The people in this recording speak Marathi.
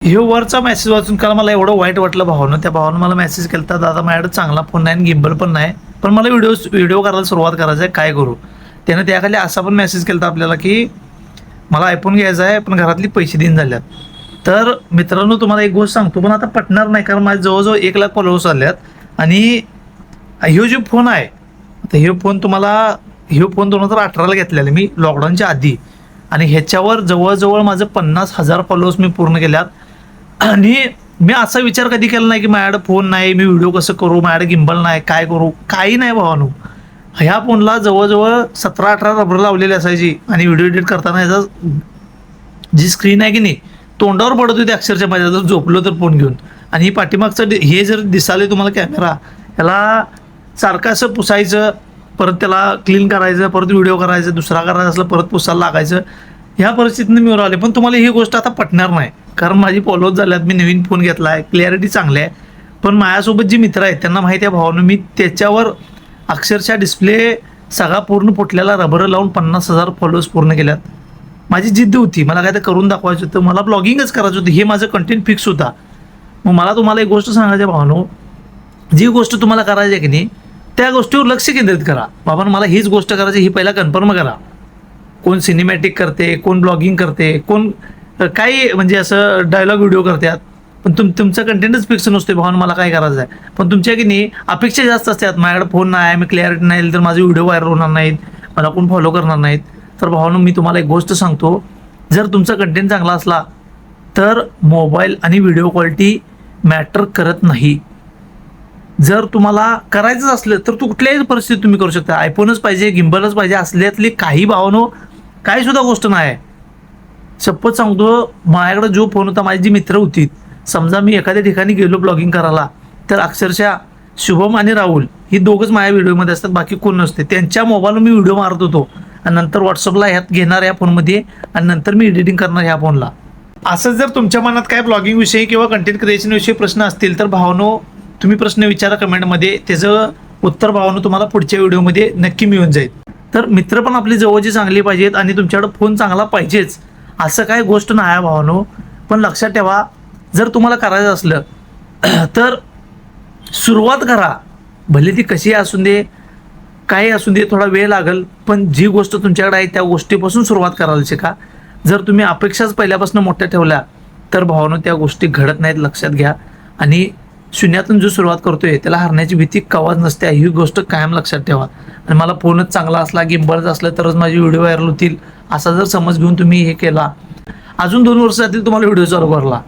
हे वरचा मेसेज वाचून काल मला एवढं वाईट वाटलं भावानं. त्या भावानं मला मेसेज केला, दादा माझ्याकडे चांगला फोन नाही आणि गिम्बल पण नाही, पण मला व्हिडिओ करायला सुरुवात करायचं आहे, काय करू. त्यानं त्याखाली असा पण मेसेज केला आपल्याला की मला आयफोन घ्यायचा आहे पण घरातली पैसे देईन झाल्यात. तर मित्रांनो तुम्हाला एक गोष्ट सांगतो, पण आता पटणार नाही, कारण माझे जवळजवळ 1,00,000 फॉलोअर्स आल्यात आणि ह्यो जो फोन आहे, आता ह्यो फोन 2018ला घेतलेला मी लॉकडाऊनच्या आधी, आणि ह्याच्यावर जवळजवळ माझं 50,000 फॉलोअर्स मी पूर्ण केल्यात. आणि मी असा विचार कधी केला नाही की माझ्याकडे फोन नाही, मी व्हिडिओ कसं करू, माझ्याकडे गिम्बल नाही, काय करू, काही नाही भावानो. ह्या फोनला जवळजवळ 17-18 रबर लावलेली असायची आणि व्हिडिओ एडिट करताना ह्याचा जी स्क्रीन आहे की नाही तोंडावर पडत होती अक्षरशः माझ्या, जर झोपलो तर फोन घेऊन. आणि ही पाठीमागचं हे जर दिसाले तुम्हाला कॅमेरा, ह्याला सारखं असं पुसायचं, परत त्याला क्लीन करायचं, परत व्हिडिओ करायचं, दुसरा करायचा असलं परत पुसायला लागायचं. ह्या परिस्थितीनं मी आले. पण तुम्हाला ही गोष्ट आता पटणार नाही, कारण माझी फॉलोअर्स झाल्यात, मी नवीन फोन घेतला आहे, क्लॅरिटी चांगली आहे. पण माझ्यासोबत जी मित्र आहेत त्यांना माहिती आहे भावानं, मी त्याच्यावर अक्षरशः डिस्प्ले सगळा पूर्ण फुटलेला रबर लावून 50,000 फॉलोअर्स पूर्ण केल्यात. माझी जिद्द होती, मला काय ते करून दाखवायचं होतं, मला ब्लॉगिंगच करायचं होतं, हे माझं कंटेंट फिक्स होता. मग मला तुम्हाला एक गोष्ट सांगायची भावानो, जी गोष्ट तुम्हाला करायची आहे की नाही त्या गोष्टीवर लक्ष केंद्रित करा. बाबा मला हीच गोष्ट करायची, ही पहिला कन्फर्म करा. कोण सिनेमॅटिक करते, कोण ब्लॉगिंग करते, कोण काही म्हणजे असं डायलॉग व्हिडिओ करतात, पण तुमचं कंटेंटच फिक्स नसते भावानं मला काय करायचं आहे. पण तुमच्या की नाही अपेक्षा जास्त असतात, माझ्याकडे फोन नाही, मी क्लॅरिटी नाही तर माझे व्हिडिओ व्हायरल होणार नाहीत, मला कोण फॉलो करणार नाहीत. तर भावानं मी तुम्हाला एक गोष्ट सांगतो, जर तुमचा कंटेंट चांगला असला तर मोबाईल आणि व्हिडिओ क्वालिटी मॅटर करत नाही. जर तुम्हाला करायचं असलं तर कुठल्याही परिस्थितीत तुम्ही करू शकता. आयफोनच पाहिजे, गिम्बलच पाहिजे असल्यातली काही भावानो काही सुद्धा गोष्ट नाही. शपथ सांगतो, माझ्याकडे जो फोन होता, माझी जी मित्र होती, समजा मी एखाद्या ठिकाणी गेलो ब्लॉगिंग करायला, तर अक्षरशः शुभम आणि राहुल ही दोघंच माझ्या व्हिडिओमध्ये असतात, बाकी कोण नसते. त्यांच्या मोबाईलवर मी व्हिडिओ मारत होतो आणि नंतर व्हॉट्सअपला ह्यात घेणार या फोनमध्ये आणि नंतर मी एडिटिंग करणार ह्या फोनला. असं जर तुमच्या मनात काय ब्लॉगिंग विषयी किंवा कंटेंट क्रिएशन विषयी प्रश्न असतील तर भावानो तुम्ही प्रश्न विचारा कमेंटमध्ये, त्याचं उत्तर भावानो तुम्हाला पुढच्या व्हिडिओमध्ये नक्की मिळून जाईल. तर मित्र पण आपली जवळची चांगली पाहिजेत आणि तुमच्याकडे फोन चांगला पाहिजेच असं काय गोष्ट नाही आहे भावानो. पण लक्षात ठेवा, जर तुम्हाला करायचं असलं तर सुरुवात करा, भले ती कशी असू दे, काही असू दे, थोडा वेळ लागेल, पण जी गोष्ट तुमच्याकडे आहे त्या गोष्टीपासून सुरुवात करायला शिका. जर तुम्ही अपेक्षाच पहिल्यापासून मोठ्या ठेवल्या तर भावानो त्या गोष्टी घडत नाहीत, लक्षात घ्या. आणि शून्यातून जो सुरुवात करतोय त्याला हरण्याची भीती कवाच नसते, ही गोष्ट कायम लक्षात ठेवा. आणि मला फोनच चांगला असला, गिम्बलच असलं तरच माझे व्हिडिओ व्हायरल होतील असा जर समज घेऊन तुम्ही हे केला, अजून 2 वर्ष जातील तुम्हाला व्हिडिओ चालू करायला.